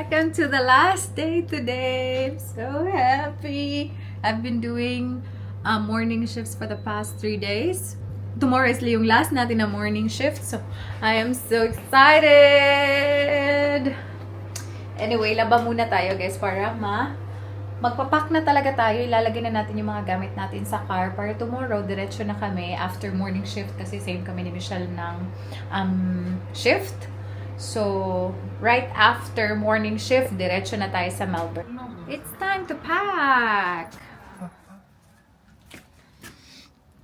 Welcome to the last day today. I'm so happy. I've been doing morning shifts for the past 3 days. Tomorrow is yung last natin na morning shift. So, I am so excited. Anyway, laba muna tayo guys para magpapak na talaga tayo. Ilalagay na natin yung mga gamit natin sa car para tomorrow, diretso na kami after morning shift kasi same kami ni Michelle ng shift. So, right after morning shift, diretso na tayo sa Melbourne. It's time to pack!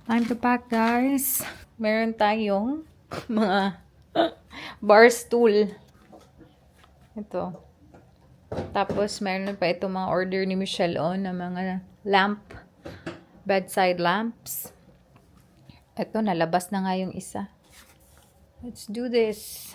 Time to pack, guys. Meron tayong mga bar stool. Ito. Tapos, meron pa itong mga order ni Michelle na mga lamp. Bedside lamps. Ito, nalabas na nga yung isa. Let's do this.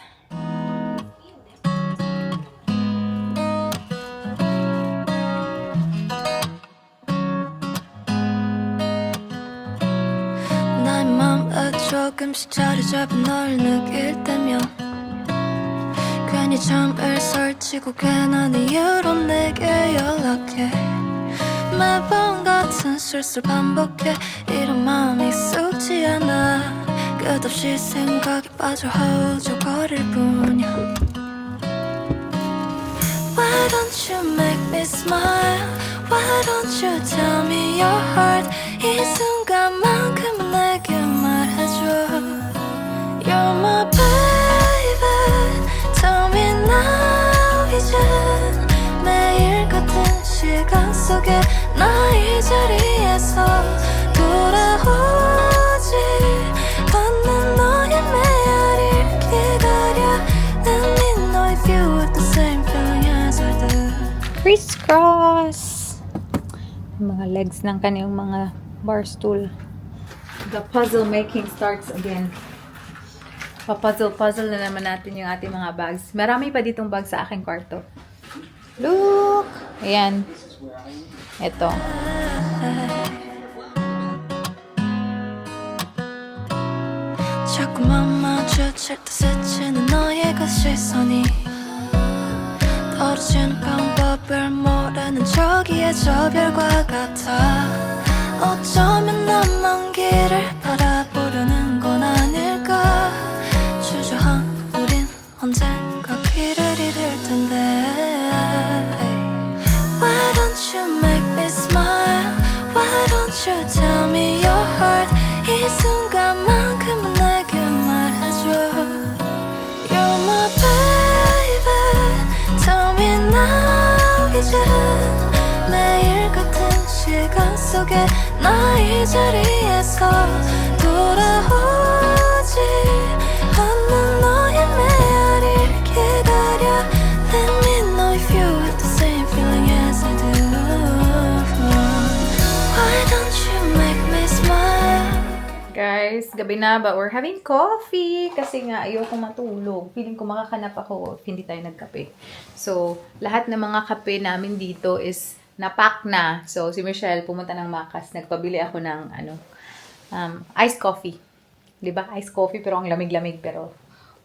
조금씩 자리 잡은 널 느낄 때면 괜히 잠을 설치고 괜한 이유로 내게 연락해 매번 같은 실수를 반복해 이런 마음이 익숙지 않아 끝없이 생각에 빠져 허우적거릴 뿐이야 Why don't you make me smile Why don't you tell me your heart 이 순간만큼은 내게 You're my baby Tell me now 이제 매일 같은 시간 속에 나 이 자리에서 돌아오지 않는 너의 메아리를 기다려 Let me know if you have the same feeling as I do Crisscross! Mga legs ng kanyang mga bar stool. The puzzle making starts again. Pa-puzzle na naman natin yung ating mga bags. Marami pa ditong bags sa aking kwarto. Look! Ayan. Ito. 자꾸만 마주칠 때 스치는 너의 그 시선이 떨어지는 방법을 모르는 저기의 저 별과 같아 어쩌면 난 먼 길을 바라보려는 건 아닐까 주저한 우린 언젠가 길을 잃을 텐데 Why don't you make me smile Why don't you tell me your heart 이 순간만큼은 내게 말해줘 You're my baby Tell me now 이제 매일 같은 시간 속에 나 이 자리에서 돌아오지 않는 너의 메아리를 기다려 Let me know if you have the same feeling as I do Why don't you make me smile Guys, gabi na ba? We're having coffee. Kasi nga, ayoko matulog. Feeling ko makakanap ako if hindi tayo nagkape. So, lahat ng mga kape namin dito is napack na. So, si Michelle pumunta ng Macas. Nagpabili ako ng iced coffee. Diba? Iced coffee pero ang lamig-lamig. Pero,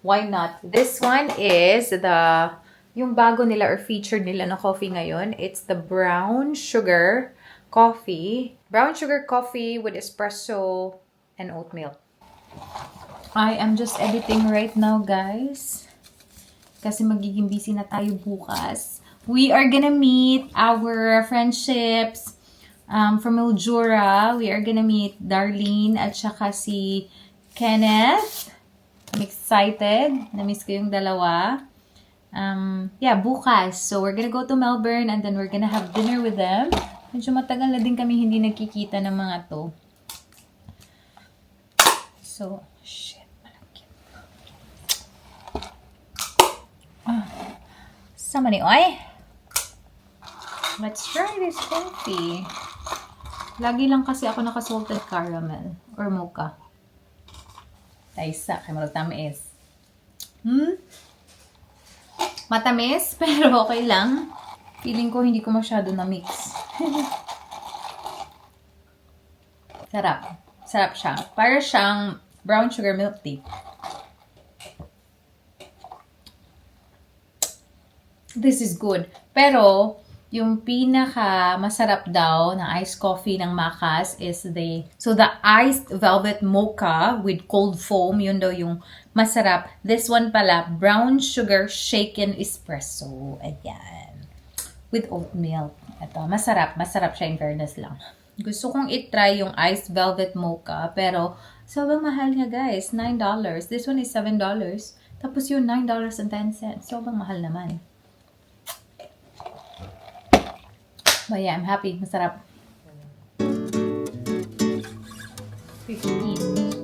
why not? This one is yung bago nila or featured nila na coffee ngayon. It's the brown sugar coffee. Brown sugar coffee with espresso and oat milk. I am just editing right now, guys. Kasi magiging busy na tayo bukas. We are gonna meet our friendships from Mildura. We are gonna meet Darlene at saka si Kenneth. I'm excited. Na-miss ko yung dalawa. Yeah, bukas. So, we're gonna go to Melbourne and then we're gonna have dinner with them. Medyo matagal na din kami hindi nagkikita ng mga to. So, shit. Malagyan. Sama ni Oy. Let's try this coffee. Lagi lang kasi ako naka-salted caramel or mocha. Taisa, kaya malagtamis. Matamis, pero okay lang. Feeling ko hindi ko masyado na-mix. Sarap. Sarap siya. Para siyang brown sugar milk tea. This is good. Pero, yung pinaka masarap daw na iced coffee ng Macas is the iced velvet mocha with cold foam, yun daw yung masarap. This one pala, brown sugar shaken espresso. Ayan. With oat milk. Ito, masarap siya, in fairness lang. Gusto kong i-try yung iced velvet mocha, pero sobrang mahal niya, guys. $9. This one is $7. Tapos yung $9.10. Sobrang mahal naman. But yeah, I'm happy. Masarap. 15.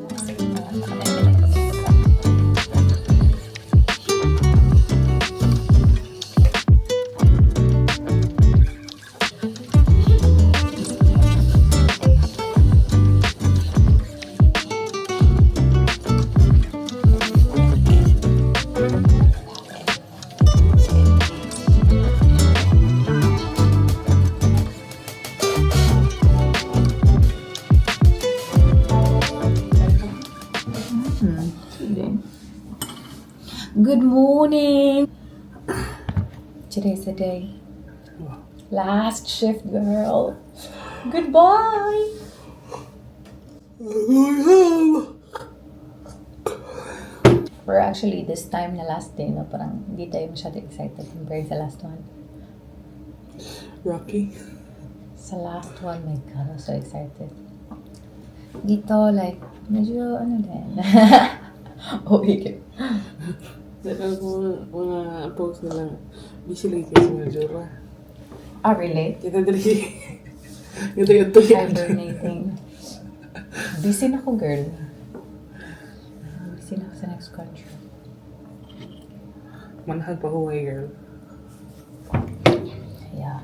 Good morning! Today's the day. Last shift, girl. Goodbye! We're actually this time na last day, no? Parang hindi tayo masyado excited compared sa last one. Rocky. Sa last one, my God, I'm so excited. Dito, like, medyo ano din. Oh, okay. Dahil mga post nila, busy lang kasi medyo ra. Ah, really? Kita dali. Kita yung tuloy. Hibernating. Busy na ko, girl. Busy na ako sa next country. Manahan pa Hawaii, girl. Yeah.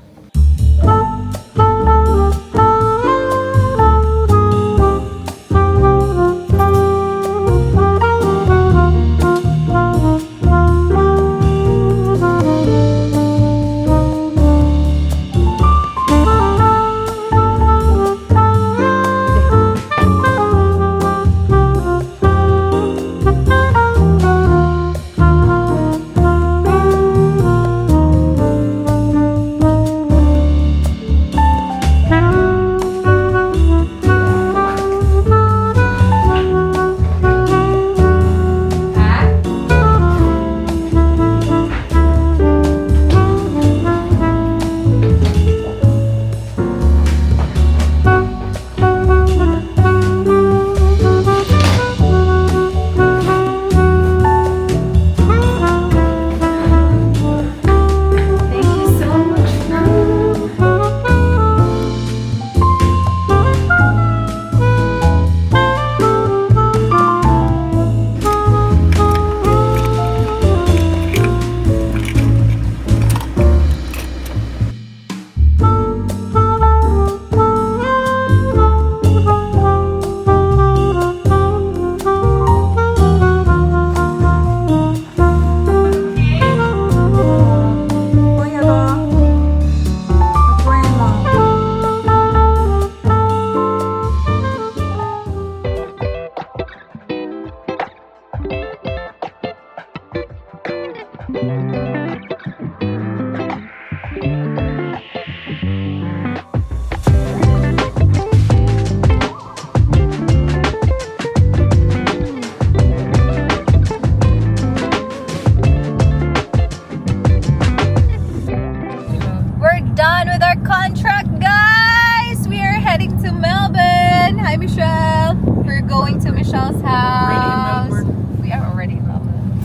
We're done with our contract, guys! We are heading to Melbourne. Hi, Michelle. We're going to Michelle's house. We are already in Melbourne.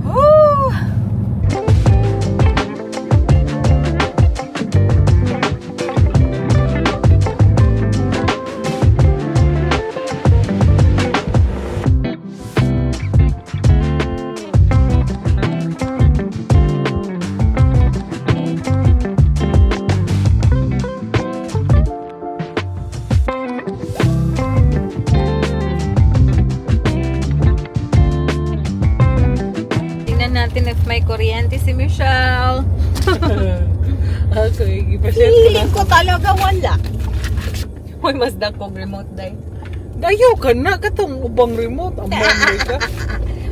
Woo! Tingnan natin if may kuryente si Michelle. Okay, ipashare ko Feeling na. ko talaga wala. Uy, mas dakong remote day. Dayo ka na, katong ubang remote. Ang bambay ka.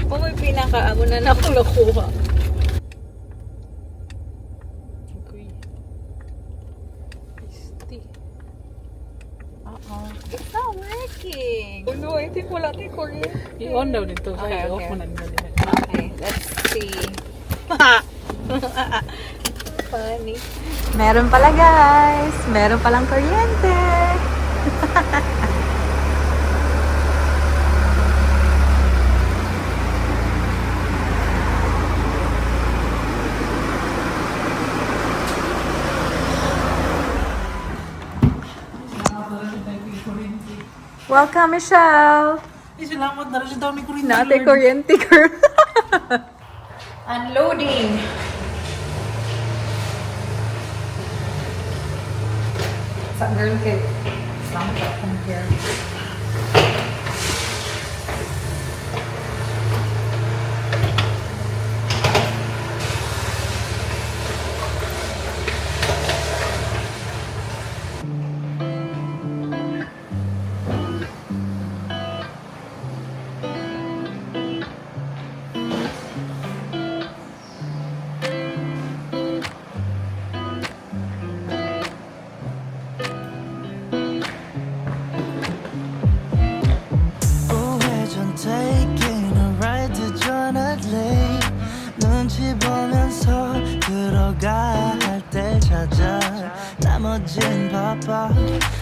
Kung may pinaka, amo na akong nakuha. Wala tayong kuryente. I-on daw dito. Okay, Kaya off okay. mo na nila. Okay, let's see. Funny. Meron pala guys. Meron palang kuryente. Welcome, Michelle. Salamat na rin siya daw ni Kurin. Nate kuryente, girl. Unloading. Sa girl kay Sampa from here. 우회전 taking a ride to Jonathan 눈치 보면서 들어가 할 때 찾아 나머진 바빠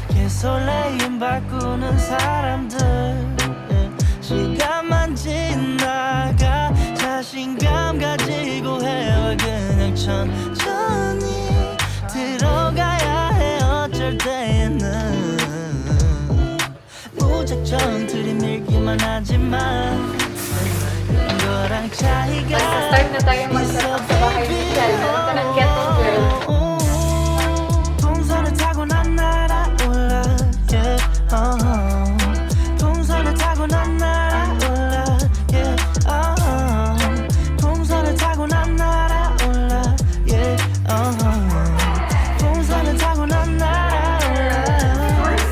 개설레임 바꾸는 사람들 시간만 지나가 자신감 가지고 해와 그냥 천천히 들어가야 해 어쩔 때는 무작정 들이밀기만 하지만 그런 거랑 차이가 Basta start na tayo mag-set up sa bahay ni Michelle. Meron ka ng kettle, girl. 동선을 타고 난 날아올라 yeah, 동선을 타고 난 날아올라 yeah, 동선을 타고 난 날아올라 yeah, 동선을 타고 난 날아올라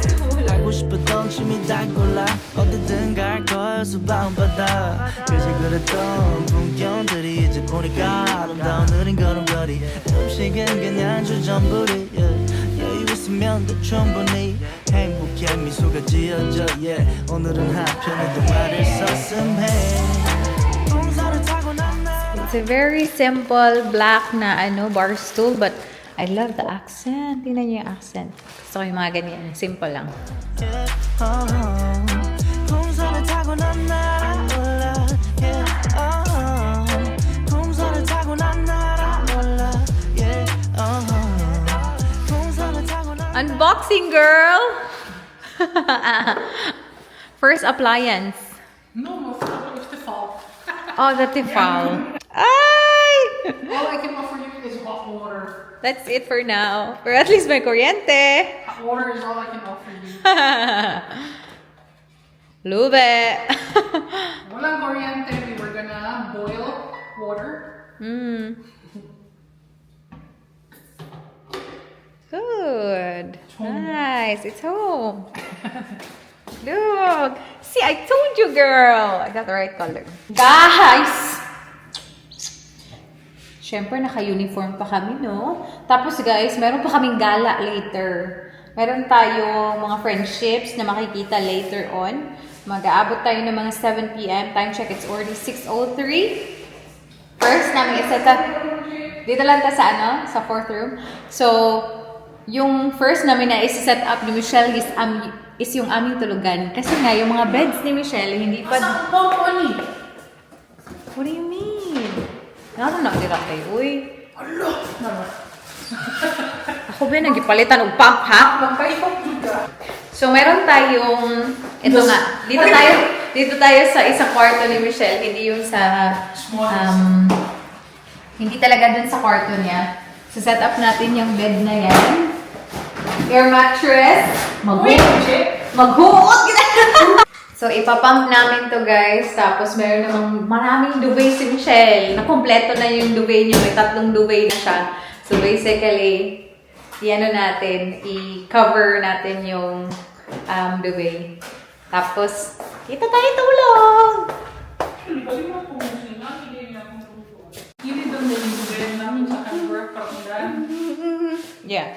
알고 싶었던 취미 다 골라 어디든 갈 거야 수박은 바다 그새 그랬던 풍경들이 이제 보니까 아름다운 느린 걸음걸이 음식은 그냥 주전부리 여유 있으면 더 충분히 행복해 미소가 지어져 yeah. 오늘은 한편의 동화를 썼음해 동선을 타고 난 날 It's a very simple black na bar stool, but I love the accent. Tingnan niyo yung accent. Gusto ko yung mga ganyan. Simple lang. yeah, 동선을 타고 난 날아올라 yeah, 동선을 타고 난 날아올라 yeah, 동선을 타고 난 Unboxing, girl! First appliance. No, it's the fault. Oh, the Tefal. Ay! All I can offer you is hot water. That's it for now. Or at least may kuryente. Hot water is all I can offer you. Lube. Walang kuryente. We were gonna boil water. Good. Nice. It's home. Look. See, I told you, girl. I got the right color. Guys! Siyempre, naka-uniform pa kami, no? Tapos, guys, meron pa kaming gala later. Meron tayong mga friendships na makikita later on. Mag-aabot tayo ng mga 7 p.m. Time check, it's already 6:03. First namin isa dito lang ta sa sa 4th room. So, yung first namin na isa-set up ni Michelle is yung aming tulugan. Kasi nga, yung mga beds ni Michelle, hindi pa... Saan po po ni? What do you mean? Naroon na dira kayo, uy. Alo! Ako ba nagipalitan og pump, ha? Magpaipag juga. So, meron tayong... Ito nga. Dito tayo sa isang kwarto ni Michelle. Hindi yung sa... hindi talaga dun sa kwarto niya. So, set up natin yung bed na yan. Air mattress. Maghuot! So, ipapump namin to guys. Tapos, meron namang maraming duvet si Michelle. Nakompleto na yung duvet niya. May 3 duvet na siya. So, basically, i-cover natin yung duvet. Tapos, kita tayo tulog! Ini daw nilibigyan namin sa work program. Yeah.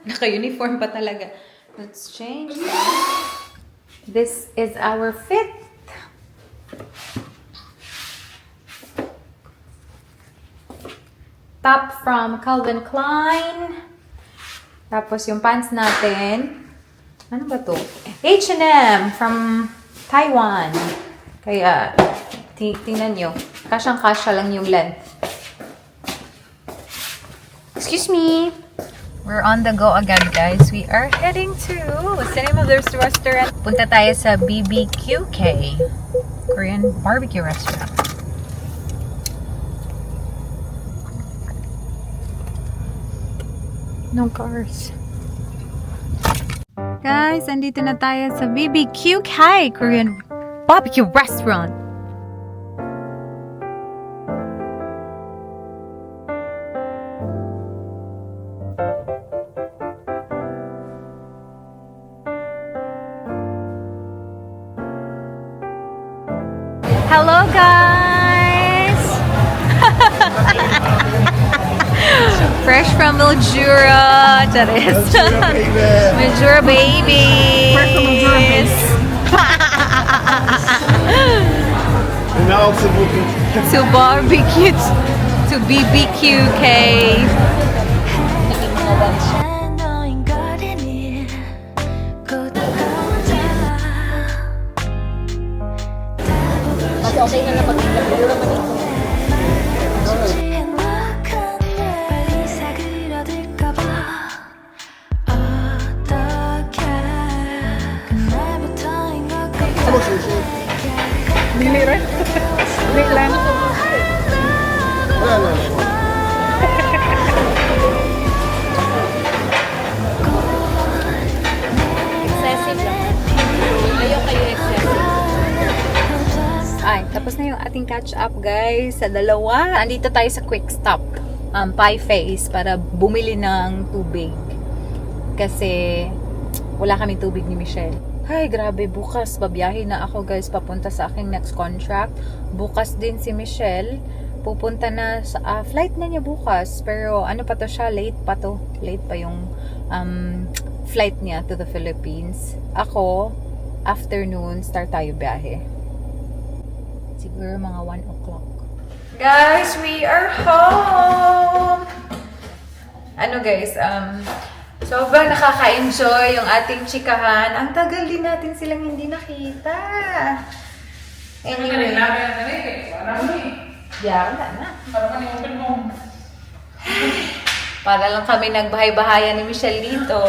Naka-uniform pa talaga. Let's change that. This is our fit. Top from Calvin Klein. Tapos yung pants natin. Ano ba to? H&M from Taiwan. Kaya, tingnan nyo. Kasyang-kasya lang yung length. Excuse me. We're on the go again, guys. We are heading to, what's the name of this restaurant? Punta tayo sa BBQK, Korean barbecue restaurant. No cars. Guys, andito na tayo sa BBQK, Korean barbecue restaurant. Hello guys! Fresh from Mildura. Charis. Mildura babies. To barbecue. To BBQK. 너인 거리니 고독한 자 행복한 날 빨리 사그라들까봐 어떻게 그날부터인 것 같아 Ay, tapos na yung ating catch up guys sa dalawa. Andito tayo sa quick stop, Pie Face, para bumili ng tubig. Kasi wala kaming tubig ni Michelle. Ay, grabe, bukas babiyahe na ako guys papunta sa aking next contract. Bukas din si Michelle. Pupunta na sa flight na niya bukas. Pero ano pa to siya, late pa to. Late pa yung flight niya to the Philippines. Ako, afternoon, start tayo biyahe. Siguro mga 1 o'clock. Guys, we are home! Ano guys, sobrang nakaka-enjoy yung ating chikahan. Ang tagal din natin silang hindi nakita. Anyway. Yeah, wala na. Para lang kami nagbahay-bahayan ni Michelle dito.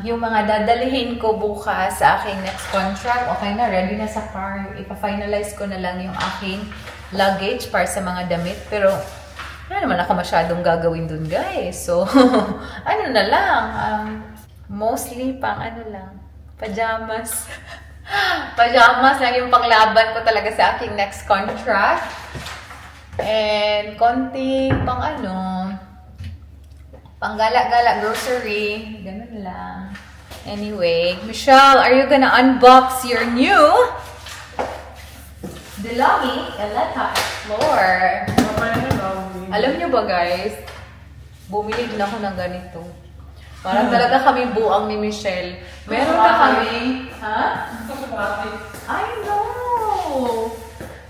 Yung mga dadalihin ko bukas sa aking next contract, okay na, ready na sa car. Ipa-finalize ko na lang yung aking luggage para sa mga damit. Pero, wala naman ako masyadong gagawin dun, guys. So, ano na lang, mostly pang ano lang, pajamas. Pajamas lang yung panglaban ko talaga sa aking next contract. And, konting pang ano, pang-gala-gala grocery. Ganun lang. Anyway, Michelle, are you gonna unbox your new Delomi Eleta Explorer? Alam nyo ba guys, bumili din ako ng ganito. Parang talaga kami buang ni Michelle. Meron na kami, ha? I know!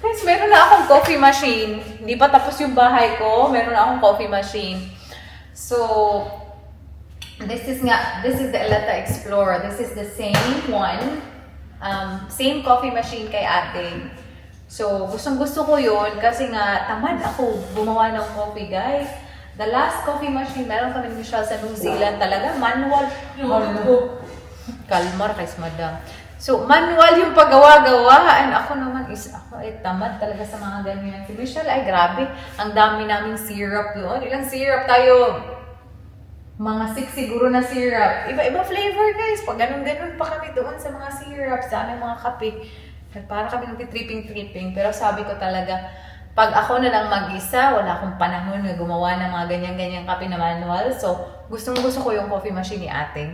Guys, meron na akong coffee machine. Hindi pa tapos yung bahay ko, meron na akong coffee machine. So, this is the Eleta Explorer. This is the same one. Same coffee machine kay ate. So, gustong-gusto ko yun kasi nga tamad ako gumawa ng coffee, guys. The last coffee machine, meron kami ni Michelle sa New Zealand talaga. Manual. Kalmar kay madam. So, manual yung paggawa-gawa. And ako naman tamad talaga sa mga ganyan. Si Michelle, ay grabe. Ang dami naming syrup doon. Ilang syrup tayo? Mga 6 siguro na syrup. Iba-iba flavor, guys. Pag ganun-ganun pa kami doon sa mga syrup, sa aming mga kape. Para kami nagtitripping-tripping. Pero sabi ko talaga, pag ako na lang mag-isa, wala akong panahon na gumawa ng mga ganyan-ganyan kape na manual. So, gustong-gusto ko yung coffee machine ni ate.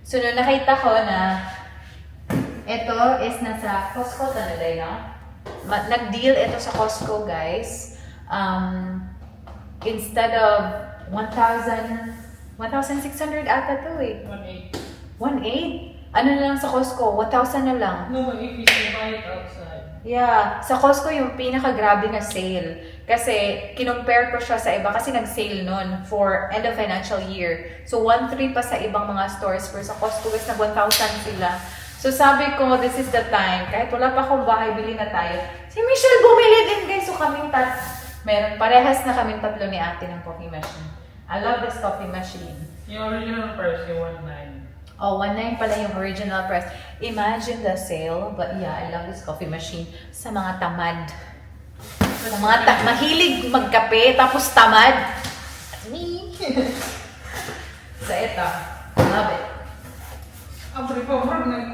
So, nung nakita ko na ito is nasa Costco talaga, no? Nag-deal ito sa Costco, guys. Instead of 1,000 1,600 ata to eh. 1.8. 1,800? Ano na lang sa Costco? 1,000 na lang. No, if you can buy it outside. Yeah, sa Costco yung pinaka-grabe na sale. Kasi, kinumpare ko siya sa iba kasi nag-sale nun for end of financial year. So, 1,300 pa sa ibang mga stores. Pero sa Costco, guys, nag 1,000 sila. So, sabi ko, this is the time. Kahit wala pa akong bahay, bili na tayo. Si Michelle bumili din, guys. So, kaming meron, parehas na kaming tatlo ni ate ng coffee machine. I love this coffee machine. Yung original price, yung 1.9. Oh, 1,900 pala yung original price. Imagine the sale. But yeah, I love this coffee machine. Sa mga tamad. Sa mga mahilig magkape, tapos tamad. That's me. So, ito. Love it.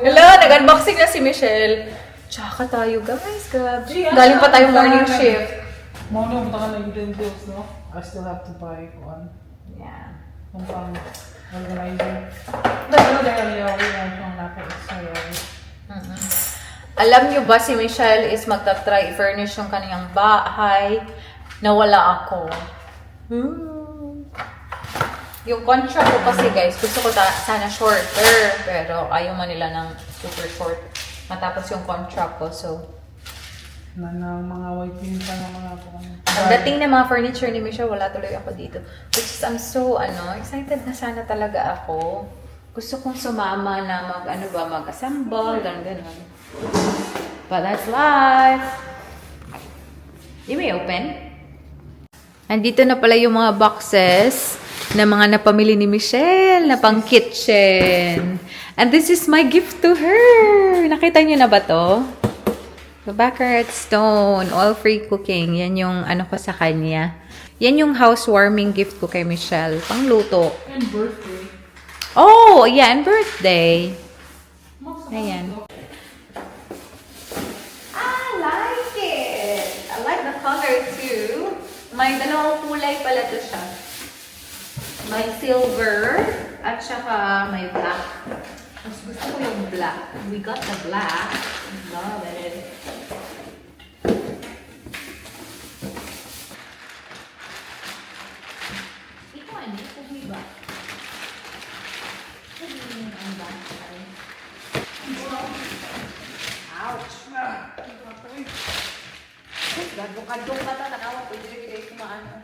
Hello, nag-unboxing na si Michelle. Tsaka tayo, guys. Grabe. Galing pa tayo morning shift. Muna, punta ka na utensils, no? I still have to buy one. Yeah. Kung pang organizer. Pero dahil yawi lang siyang naka-expiry. Alam niyo ba si Michelle is magta-try i-furnish yung kaniyang bahay. Nawala ako. Yung contract ko kasi guys, gusto ko sana shorter. Pero ayaw man nila ng super short. Matapos yung contract ko. So, Na mga white pins ng mga ang dating na mga furniture ni Michelle, wala tuloy ako dito. Which is, I'm so, excited na sana talaga ako. Gusto kong sumama na mag-assemble, gano'n. But that's life. You may open. Andito na pala yung mga boxes na mga napamili ni Michelle na pang kitchen. And this is my gift to her. Nakita niyo na ba to? The Baccarat Stone, all-free cooking. Yan yung ko sa kanya. Yan yung housewarming gift ko kay Michelle. Pangluto. And birthday. Oh, yeah, and birthday. Ayan. I like it. I like the color too. May dalawang kulay pala to siya. May silver at saka may black. Mas gusto ko yung black. We got the black. Love it. Ito ano? Kuhi ba? Ouch! Kadong-kadong ka ta. Tanawa. Pwede rin kumaano.